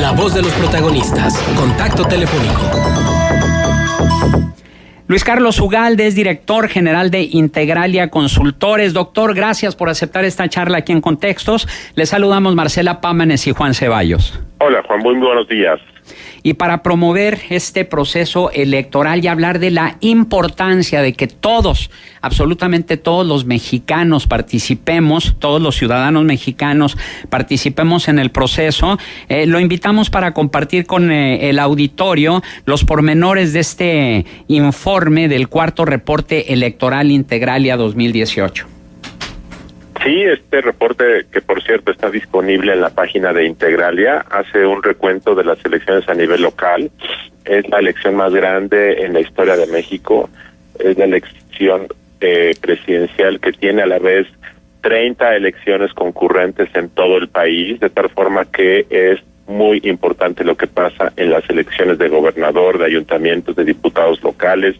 La voz de los protagonistas. Contacto telefónico. Luis Carlos Ugalde es director general de Integralia Consultores. Doctor, gracias por aceptar esta charla aquí en Contextos. Les saludamos Marcela Pámanes y Juan Ceballos. Hola Juan, muy buenos días. Y para promover este proceso electoral y hablar de la importancia de que todos, absolutamente todos los mexicanos participemos, todos los ciudadanos mexicanos participemos en el proceso, lo invitamos para compartir con el auditorio los pormenores de este informe del cuarto reporte electoral Integralia 2018. Sí, este reporte, que por cierto está disponible en la página de Integralia, hace un recuento de las elecciones a nivel local. Es la elección más grande en la historia de México. Es la elección presidencial que tiene a la vez 30 elecciones concurrentes en todo el país, de tal forma que es muy importante lo que pasa en las elecciones de gobernador, de ayuntamientos, de diputados locales.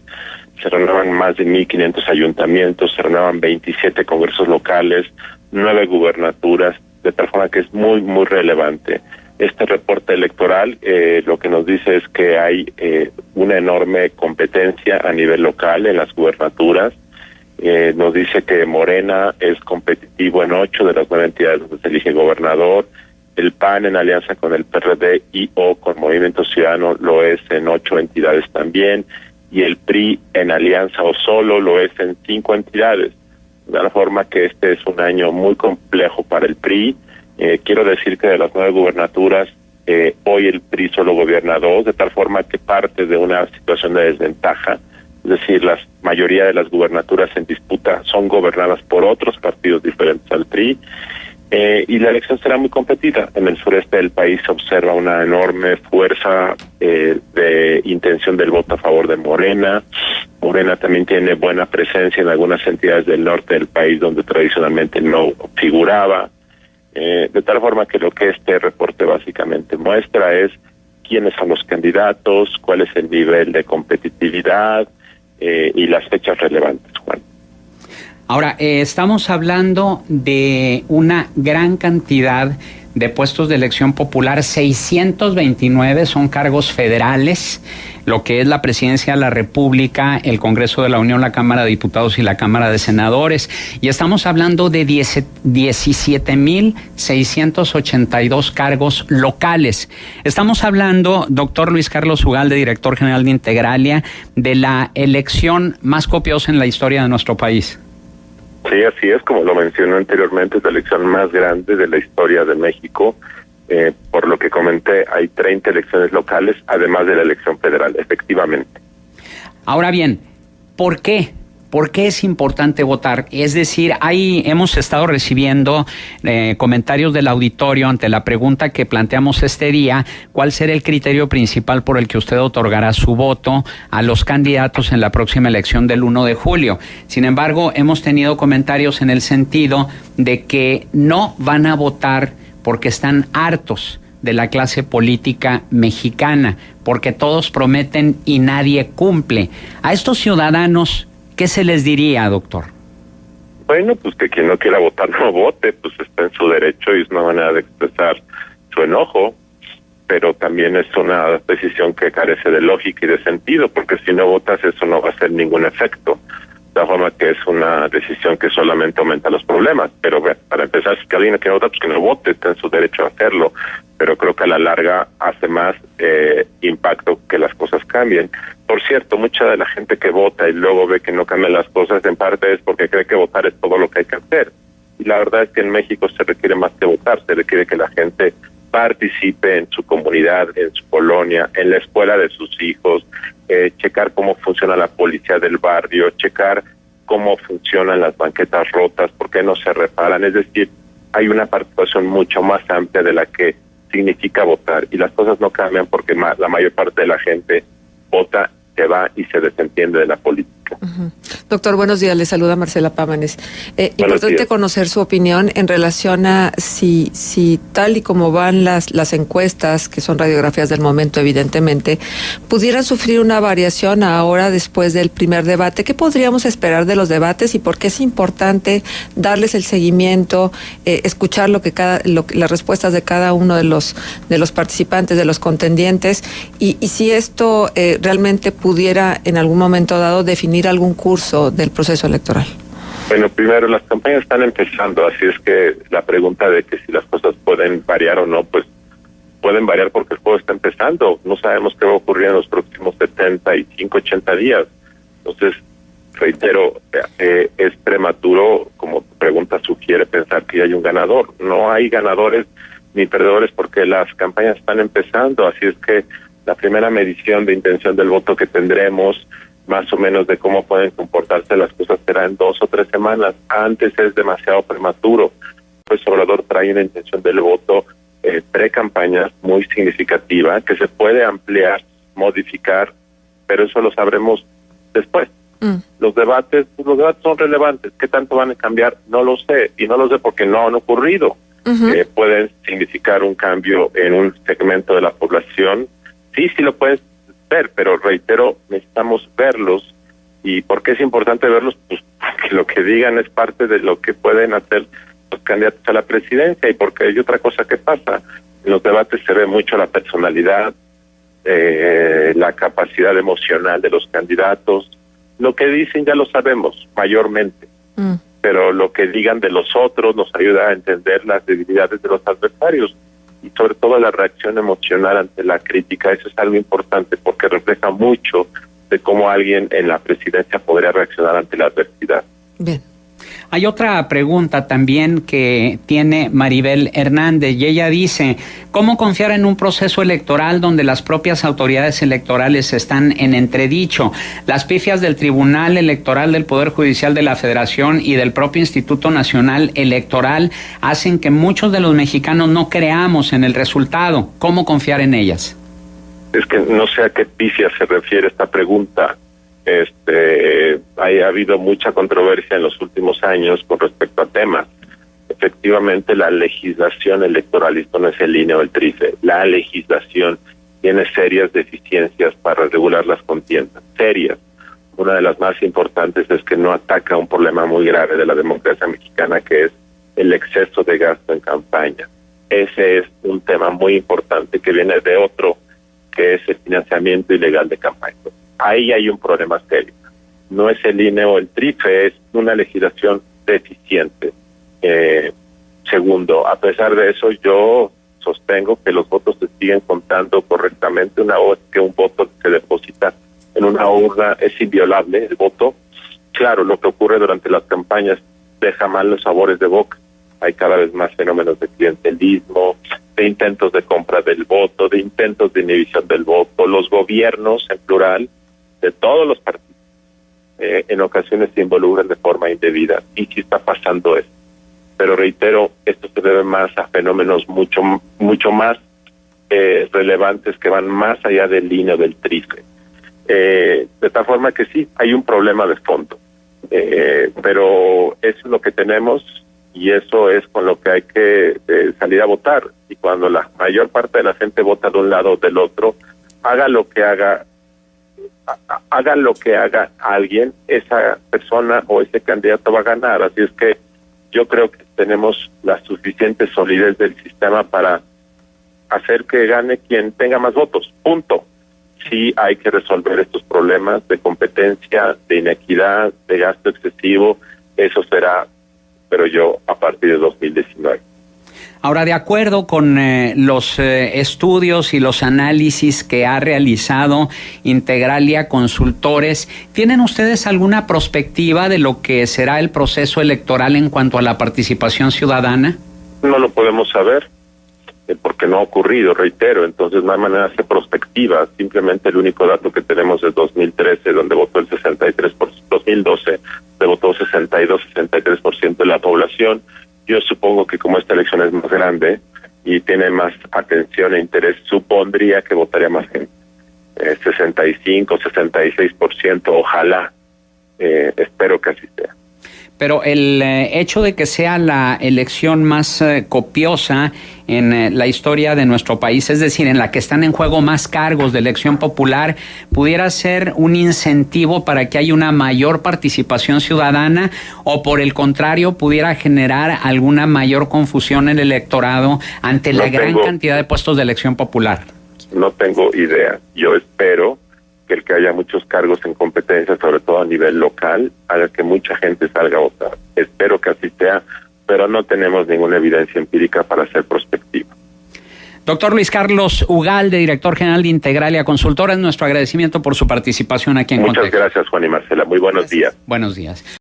Se renuevan más de 1,500 ayuntamientos, se renuevan 27 congresos locales, 9 gubernaturas, de tal forma que es muy, muy relevante. Este reporte electoral lo que nos dice es que hay una enorme competencia a nivel local en las gubernaturas. Nos dice que Morena es competitivo en 8 de las 9 entidades donde se elige gobernador. El PAN en alianza con el PRD y/o con Movimiento Ciudadano lo es en 8 entidades también. Y el PRI en alianza o solo lo es en 5 entidades. De la forma que este es un año muy complejo para el PRI. Quiero decir que de las 9 gubernaturas, hoy el PRI solo gobierna 2, de tal forma que parte de una situación de desventaja. Es decir, la mayoría de las gubernaturas en disputa son gobernadas por otros partidos diferentes al PRI. Y la elección será muy competida. En el sureste del país se observa una enorme fuerza de intención del voto a favor de Morena. Morena también tiene buena presencia en algunas entidades del norte del país donde tradicionalmente no figuraba. De tal forma que lo que este reporte básicamente muestra es quiénes son los candidatos, cuál es el nivel de competitividad y las fechas relevantes, Juan. Ahora, estamos hablando de una gran cantidad de puestos de elección popular, 629 son cargos federales, lo que es la Presidencia de la República, el Congreso de la Unión, la Cámara de Diputados y la Cámara de Senadores, y estamos hablando de 17,682 cargos locales. Estamos hablando, doctor Luis Carlos Ugalde, director general de Integralia, de la elección más copiosa en la historia de nuestro país. Sí, así es, como lo mencioné anteriormente, es la elección más grande de la historia de México. Por lo que comenté, hay 30 elecciones locales, además de la elección federal, efectivamente. Ahora bien, ¿por qué? ¿Por qué es importante votar? Es decir, hemos estado recibiendo comentarios del auditorio ante la pregunta que planteamos este día, ¿cuál será el criterio principal por el que usted otorgará su voto a los candidatos en la próxima elección del 1 de julio? Sin embargo, hemos tenido comentarios en el sentido de que no van a votar porque están hartos de la clase política mexicana, porque todos prometen y nadie cumple. A estos ciudadanos, ¿qué se les diría, doctor? Bueno, pues que quien no quiera votar no vote, pues está en su derecho y es una manera de expresar su enojo, pero también es una decisión que carece de lógica y de sentido, porque si no votas eso no va a hacer ningún efecto. De la forma que es una decisión que solamente aumenta los problemas, pero para empezar, si alguien no quiere votar, pues que no vote, está en su derecho a hacerlo, pero creo que a la larga hace más impacto que las cosas cambien. Por cierto, mucha de la gente que vota y luego ve que no cambian las cosas, en parte es porque cree que votar es todo lo que hay que hacer. Y la verdad es que en México se requiere más que votar, se requiere que la gente participe en su comunidad, en su colonia, en la escuela de sus hijos, checar cómo funciona la policía del barrio, checar cómo funcionan las banquetas rotas, por qué no se reparan. Es decir, hay una participación mucho más amplia de la que significa votar, y las cosas no cambian porque la mayor parte de la gente vota, se va y se desentiende de la política. Doctor, buenos días. Le saluda Marcela Pámanes. Importante conocer su opinión en relación a si tal y como van las encuestas, que son radiografías del momento, evidentemente, pudieran sufrir una variación ahora después del primer debate. ¿Qué podríamos esperar de los debates y por qué es importante darles el seguimiento, escuchar las respuestas de cada uno de los participantes, de los contendientes, y si esto realmente pudiera en algún momento dado definir algún curso del proceso electoral? Bueno, primero, las campañas están empezando, así es que la pregunta de que si las cosas pueden variar o no, pues pueden variar porque el juego está empezando. No sabemos qué va a ocurrir en los próximos 75, 80 días. Entonces, reitero, es prematuro, como tu pregunta sugiere, pensar que hay un ganador. No hay ganadores ni perdedores porque las campañas están empezando, así es que la primera medición de intención del voto que tendremos, más o menos de cómo pueden comportarse las cosas, será en 2 o 3 semanas. Antes es demasiado prematuro. Pues Obrador trae una intención del voto pre-campaña muy significativa, que se puede ampliar, modificar, pero eso lo sabremos después. Los debates son relevantes. ¿Qué tanto van a cambiar? No lo sé, y no lo sé porque no han ocurrido. Pueden significar un cambio en un segmento de la población. Sí lo pueden ver, pero reitero, necesitamos verlos. ¿Y por qué es importante verlos? Pues porque lo que digan es parte de lo que pueden hacer los candidatos a la presidencia, y porque hay otra cosa que pasa. En los debates se ve mucho la personalidad, la capacidad emocional de los candidatos. Lo que dicen ya lo sabemos, mayormente. Pero lo que digan de los otros nos ayuda a entender las debilidades de los adversarios y sobre todo la reacción emocional ante la crítica. Eso es algo importante porque refleja mucho de cómo alguien en la presidencia podría reaccionar ante la adversidad. Bien. Hay otra pregunta también que tiene Maribel Hernández y ella dice, ¿cómo confiar en un proceso electoral donde las propias autoridades electorales están en entredicho? Las pifias del Tribunal Electoral del Poder Judicial de la Federación y del propio Instituto Nacional Electoral hacen que muchos de los mexicanos no creamos en el resultado. ¿Cómo confiar en ellas? Es que no sé a qué pifia se refiere esta pregunta. Ha habido mucha controversia en los últimos años con respecto a temas. Efectivamente, la legislación electoral, esto no es el INE o el TRIFE, la legislación tiene serias deficiencias para regular las contiendas, serias. Una de las más importantes es que no ataca un problema muy grave de la democracia mexicana, que es el exceso de gasto en campaña. Ese es un tema muy importante que viene de otro, que es el financiamiento ilegal de campaña. Ahí hay un problema serio. No es el INE o el TRIFE, es una legislación deficiente. Segundo, a pesar de eso, yo sostengo que los votos se siguen contando correctamente. Una vez que un voto se deposita en una urna es inviolable el voto. Claro, lo que ocurre durante las campañas deja mal los sabores de boca. Hay cada vez más fenómenos de clientelismo, de intentos de compra del voto, de intentos de inhibición del voto. Los gobiernos, en plural, de todos los partidos, en ocasiones se involucran de forma indebida, y sí está pasando eso. Pero reitero, esto se debe más a fenómenos mucho más relevantes que van más allá del INE o del TRIFE. De tal forma que sí, hay un problema de fondo, pero eso es lo que tenemos y eso es con lo que hay que salir a votar. Y cuando la mayor parte de la gente vota de un lado o del otro, haga lo que haga alguien, esa persona o ese candidato va a ganar. Así es que yo creo que tenemos la suficiente solidez del sistema para hacer que gane quien tenga más votos, punto. Sí hay que resolver estos problemas de competencia, de inequidad, de gasto excesivo. Eso será, pero yo, a partir de 2019. Ahora, de acuerdo con los estudios y los análisis que ha realizado Integralia Consultores, ¿tienen ustedes alguna perspectiva de lo que será el proceso electoral en cuanto a la participación ciudadana? No lo podemos saber, porque no ha ocurrido, reitero, entonces no hay manera de hacer prospectiva. Simplemente el único dato que tenemos es 2013, donde votó el 63%, 2012, se votó 62-63% de la población. Yo supongo que como esta elección es más grande y tiene más atención e interés, supondría que votaría más gente, 65, 66%, ojalá. espero que así sea. Pero el hecho de que sea la elección más copiosa en la historia de nuestro país, es decir, en la que están en juego más cargos de elección popular, ¿pudiera ser un incentivo para que haya una mayor participación ciudadana o por el contrario pudiera generar alguna mayor confusión en el electorado ante la gran cantidad de puestos de elección popular? No tengo idea. Yo espero que el que haya muchos cargos en competencia, sobre todo a nivel local, haga que mucha gente salga a votar. Espero que así sea, pero no tenemos ninguna evidencia empírica para ser prospectiva. Doctor Luis Carlos Ugalde, director general de Integralia Consultora, nuestro agradecimiento por su participación aquí en Contexto. Muchas gracias, Juan y Marcela. Muy buenos días. Buenos días.